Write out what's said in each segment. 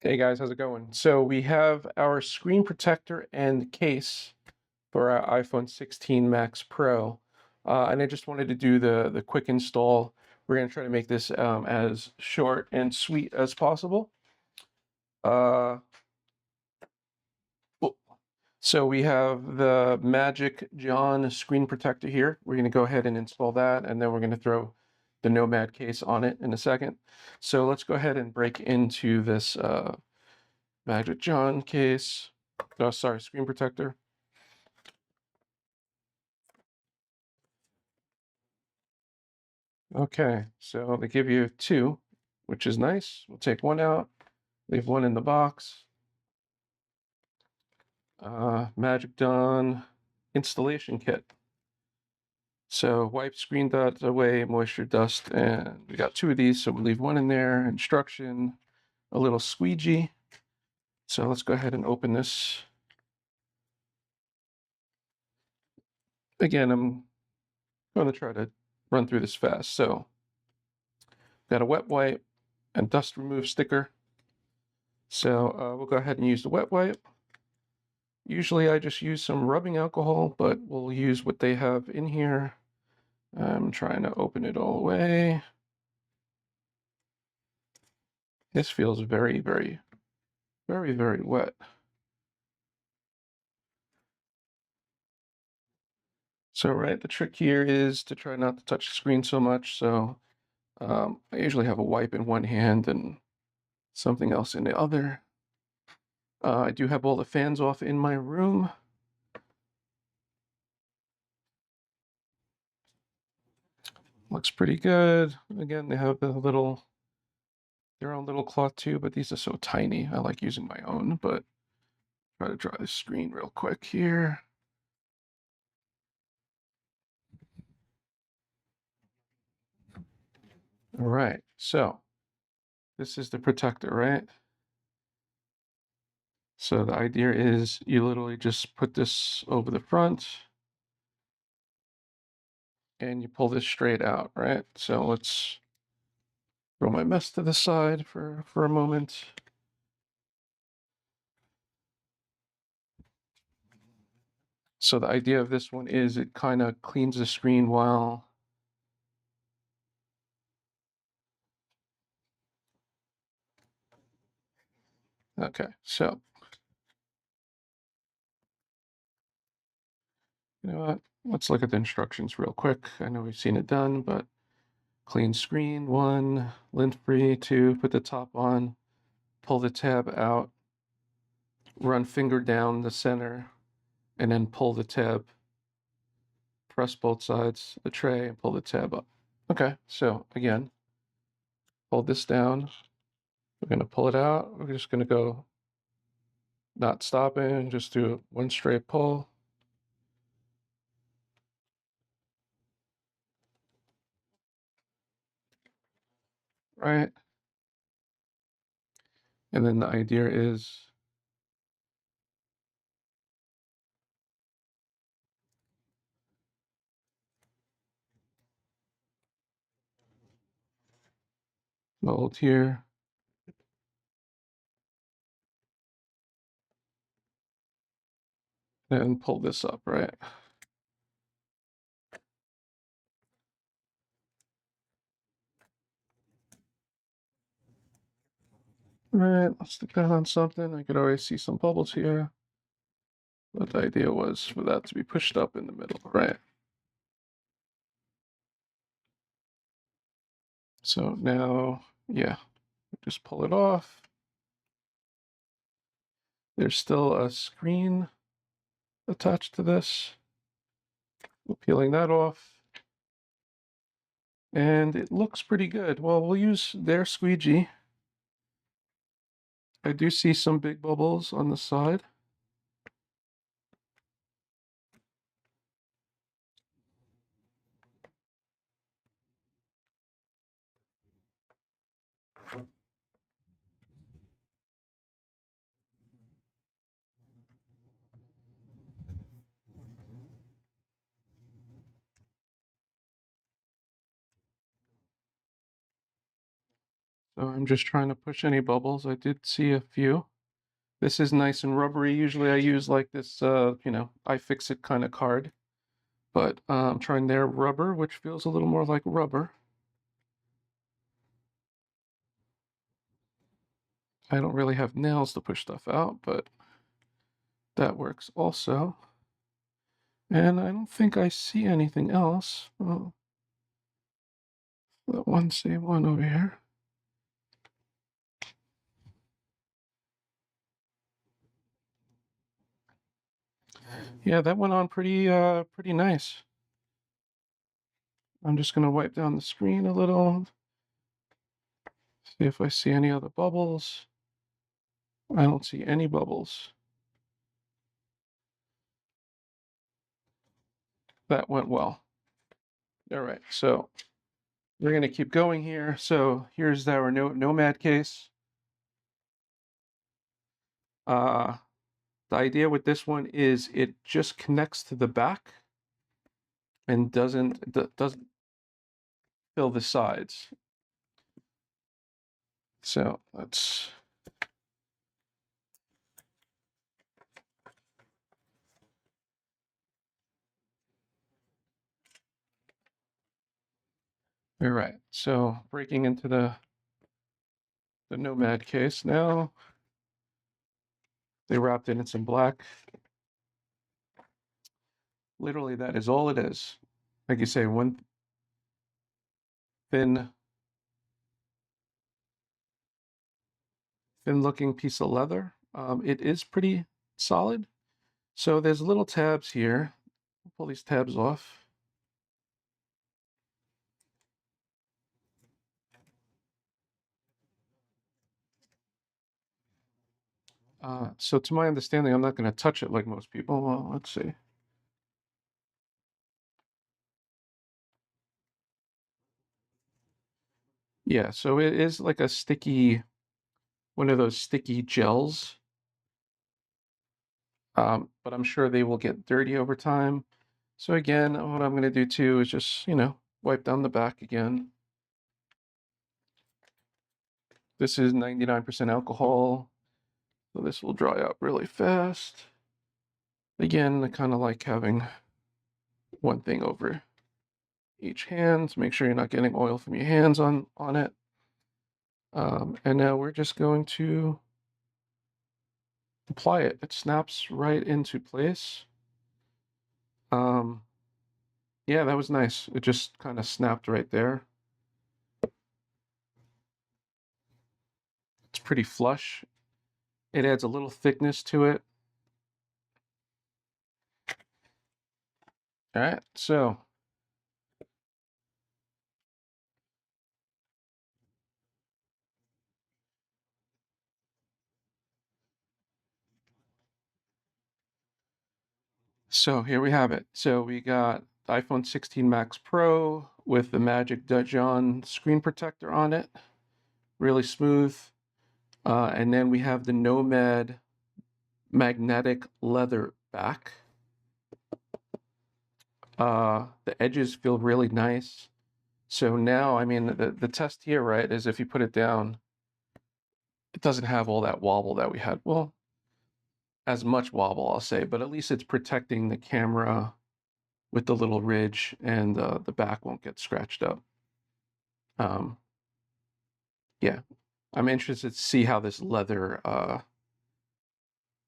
Hey guys, how's it going? So we have our screen protector and case for our iPhone 16 Max Pro, and I just wanted to do the quick install. We're going to try to make this as short and sweet as possible. Uh, well, so we have the Magic John screen protector here. We're going to go ahead and install that, and then we're going to throw the Nomad case on it in a second. So let's go ahead and break into this Magic John case. Oh, sorry, screen protector. Okay, so they give you two, which is nice. We'll take one out, leave one in the box. Magic Dawn installation kit. So wipe screen dots away, moisture, dust, and we got two of these, so we'll leave one in there. Instruction, a little squeegee. So let's go ahead and open this. Again, I'm going to try to run through this fast. So got a wet wipe and dust remove sticker. So we'll go ahead and use the wet wipe. Usually I just use some rubbing alcohol, but we'll use what they have in here. I'm trying to open it all the way. This feels very, very, very, very wet. So, right, the trick here is to try not to touch the screen so much. So I usually have a wipe in one hand and something else in the other. I do have all the fans off in my room. Looks pretty good. Again, they have their own little cloth too, but these are so tiny. I like using my own, but try to dry the screen real quick here. All right, so this is the protector, right? So the idea is you literally just put this over the front and you pull this straight out, right? So let's throw my mess to the side for a moment. So the idea of this one is it kind of cleans the screen while okay, so you know what? Let's look at the instructions real quick. I know we've seen it done, but clean screen, one, lint free, two, put the top on, pull the tab out, run finger down the center, and then pull the tab, press both sides of the tray and pull the tab up. Okay, so again, hold this down. We're going to pull it out. We're just going to go not stopping, just do one straight pull. Right. And then the idea is hold here. And pull this up, right? Right, let's stick that on something. I could always see some bubbles here. But the idea was for that to be pushed up in the middle, right? So now, yeah, just pull it off. There's still a screen attached to this. We're peeling that off. And it looks pretty good. Well, we'll use their squeegee. I do see some big bubbles on the side. So I'm just trying to push any bubbles. I did see a few. This is nice and rubbery. Usually I use like this, iFixit kind of card. But I'm trying their rubber, which feels a little more like rubber. I don't really have nails to push stuff out, but that works also. And I don't think I see anything else. Oh, that one, same one over here. Yeah, that went on pretty nice. I'm just gonna wipe down the screen a little, see if I see any other bubbles. I don't see any bubbles. That went well. All right, so we're gonna keep going here. So here's our Nomad case. Uh, the idea with this one is it just connects to the back and doesn't fill the sides. So let's. All right, so breaking into the Nomad case now. They wrapped it in some black. Literally, that is all it is. Like you say, one thin, thin-looking piece of leather. It is pretty solid. So there's little tabs here. Pull these tabs off. So to my understanding, I'm not going to touch it like most people. Well, let's see. Yeah, so it is like a sticky, one of those sticky gels. But I'm sure they will get dirty over time. So again, what I'm going to do too is just, wipe down the back again. This is 99% alcohol, so this will dry out really fast. Again, I kind of like having one thing over each hand to make sure you're not getting oil from your hands on it. And now we're just going to apply it. It snaps right into place. Yeah, that was nice. It just kind of snapped right there. It's pretty flush. It adds a little thickness to it. All right, so here we have it. So we got the iPhone 16 Max Pro with the Magic Dijon screen protector on it. Really smooth. And then we have the Nomad Magnetic leather back. The edges feel really nice. So now, I mean, the test here, right, is if you put it down, it doesn't have all that wobble that we had. Well, as much wobble, I'll say, but at least it's protecting the camera with the little ridge, and the back won't get scratched up. Um, yeah, I'm interested to see how this leather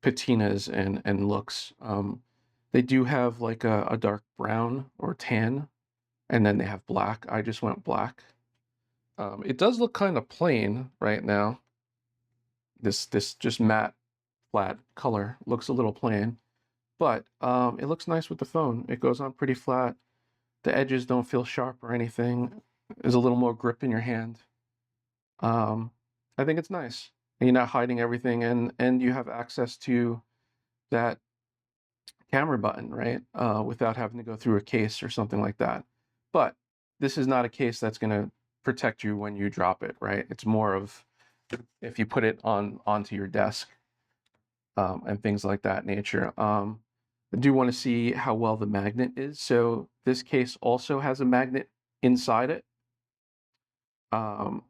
patinas and looks. They do have like a dark brown or tan, and then they have black. I just went black. It does look kind of plain right now. This just matte flat color looks a little plain, but it looks nice with the phone. It goes on pretty flat. The edges don't feel sharp or anything. There's a little more grip in your hand. Um, I think it's nice. And you're not hiding everything, and you have access to that camera button, right? Without having to go through a case or something like that. But this is not a case that's going to protect you when you drop it, right? It's more of if you put it onto your desk, and things like that nature. I do want to see how well the magnet is. So this case also has a magnet inside it. Um,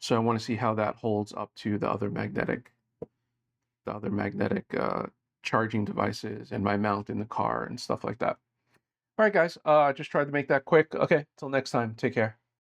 So I want to see how that holds up to the other magnetic charging devices and my mount in the car and stuff like that. All right, guys. Just tried to make that quick. Okay, till next time. Take care.